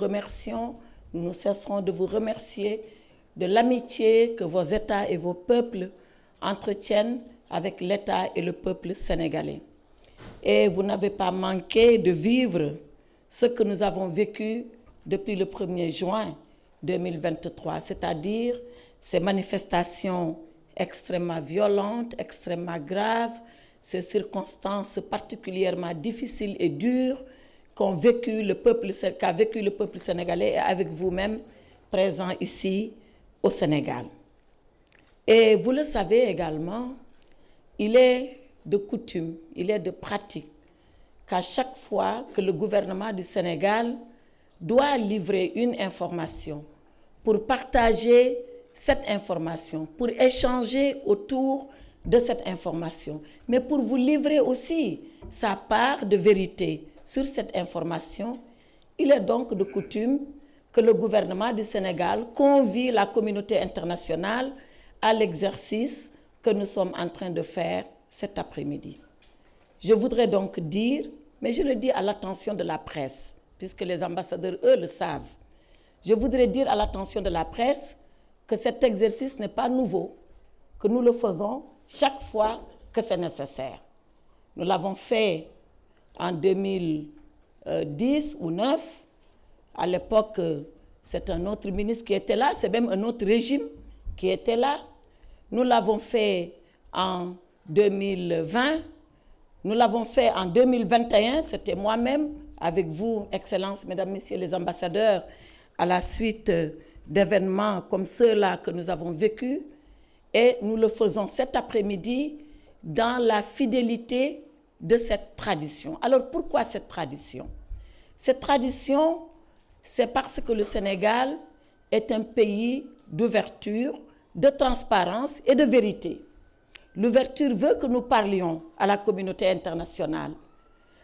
remercions, nous ne cesserons de vous remercier de l'amitié que vos États et vos peuples entretiennent avec l'État et le peuple sénégalais. Et vous n'avez pas manqué de vivre ce que nous avons vécu depuis le 1er juin 2023, c'est-à-dire ces manifestations extrêmement violentes, extrêmement graves, ces circonstances particulièrement difficiles et dures qu'a vécu le peuple sénégalais et avec vous-même présent ici au Sénégal. Et vous le savez également, il est de coutume, il est de pratique qu'à chaque fois que le gouvernement du Sénégal doit livrer une information pour partager cette information, pour échanger autour de cette information, mais pour vous livrer aussi sa part de vérité sur cette information, il est donc de coutume que le gouvernement du Sénégal convie la communauté internationale à l'exercice que nous sommes en train de faire cet après-midi. Je voudrais donc dire, mais je le dis à l'attention de la presse, puisque les ambassadeurs, eux, le savent. Je voudrais dire à l'attention de la presse que cet exercice n'est pas nouveau, que nous le faisons chaque fois que c'est nécessaire. Nous l'avons fait en 2010 ou 2009. À l'époque, c'est un autre ministre qui était là, c'est même un autre régime qui était là. Nous l'avons fait en 2020. Nous l'avons fait en 2021, c'était moi-même, avec vous, Excellences, Mesdames, Messieurs les ambassadeurs, à la suite d'événements comme ceux-là que nous avons vécus. Et nous le faisons cet après-midi dans la fidélité de cette tradition. Alors pourquoi cette tradition? Cette tradition, c'est parce que le Sénégal est un pays d'ouverture, de transparence et de vérité. L'ouverture veut que nous parlions à la communauté internationale.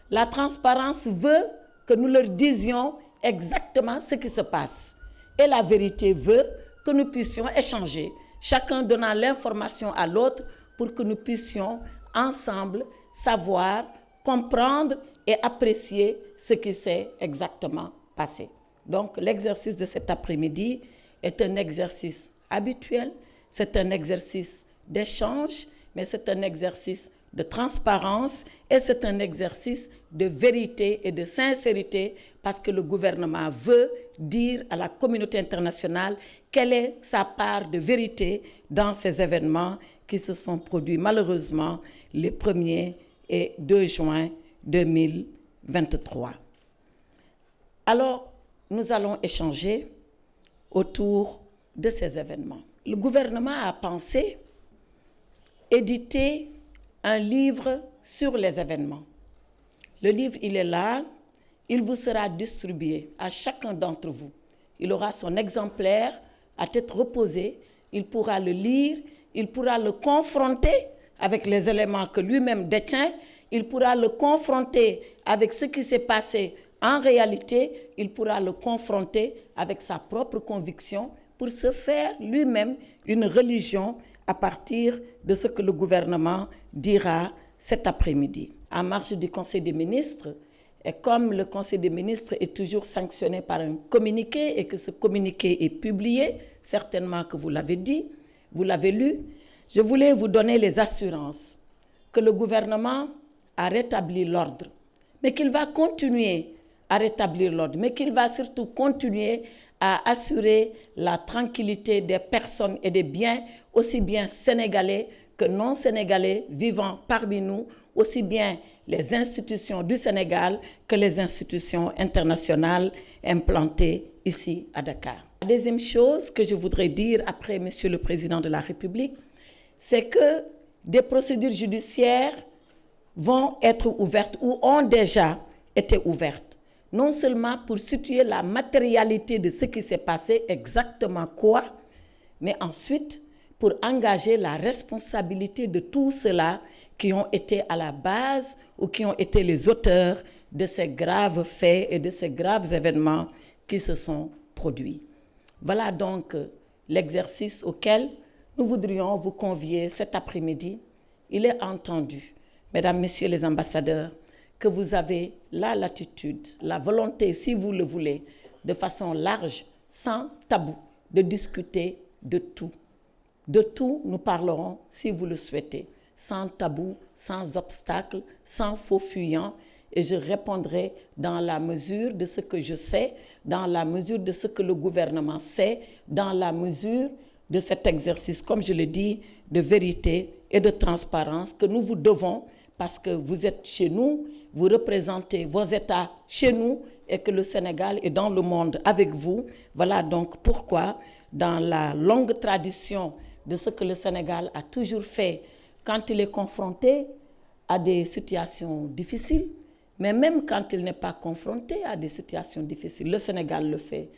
La transparence veut que nous leur disions exactement ce qui se passe. Et la vérité veut que nous puissions échanger, chacun donnant l'information à l'autre pour que nous puissions ensemble savoir, comprendre et apprécier ce qui s'est exactement passé. Donc l'exercice de cet après-midi est un exercice habituel, c'est un exercice d'échange, mais c'est un exercice de transparence et c'est un exercice de vérité et de sincérité parce que le gouvernement veut dire à la communauté internationale quelle est sa part de vérité dans ces événements qui se sont produits malheureusement les 1er et 2 juin 2023. Alors, nous allons échanger autour de ces événements. Le gouvernement a pensé éditer un livre sur les événements. Le livre, il est là, il vous sera distribué à chacun d'entre vous. Il aura son exemplaire à tête reposée, il pourra le lire, il pourra le confronter avec les éléments que lui-même détient, il pourra le confronter avec ce qui s'est passé en réalité, il pourra le confronter avec sa propre conviction pour se faire lui-même une religion à partir de ce que le gouvernement dira cet après-midi. En marge du Conseil des ministres, et comme le Conseil des ministres est toujours sanctionné par un communiqué et que ce communiqué est publié, certainement que vous l'avez dit, vous l'avez lu, je voulais vous donner les assurances que le gouvernement a rétabli l'ordre, mais qu'il va continuer à rétablir l'ordre, mais qu'il va surtout continuer à assurer la tranquillité des personnes et des biens, aussi bien sénégalais que non sénégalais vivant parmi nous, aussi bien les institutions du Sénégal que les institutions internationales implantées ici à Dakar. La deuxième chose que je voudrais dire après Monsieur le Président de la République, c'est que des procédures judiciaires vont être ouvertes ou ont déjà été ouvertes. Non seulement pour situer la matérialité de ce qui s'est passé, exactement quoi, mais ensuite pour engager la responsabilité de tous ceux-là qui ont été à la base ou qui ont été les auteurs de ces graves faits et de ces graves événements qui se sont produits. Voilà donc l'exercice auquel nous voudrions vous convier cet après-midi. Il est entendu, Mesdames, Messieurs les ambassadeurs, que vous avez la latitude, la volonté, si vous le voulez, de façon large, sans tabou, de discuter de tout. De tout, nous parlerons si vous le souhaitez, sans tabou, sans obstacle, sans faux fuyant, et je répondrai dans la mesure de ce que je sais, dans la mesure de ce que le gouvernement sait, dans la mesure de cet exercice, comme je le dis, de vérité et de transparence que nous vous devons parce que vous êtes chez nous, vous représentez vos États chez nous et que le Sénégal est dans le monde avec vous. Voilà donc pourquoi, dans la longue tradition de ce que le Sénégal a toujours fait quand il est confronté à des situations difficiles, mais même quand il n'est pas confronté à des situations difficiles, le Sénégal le fait.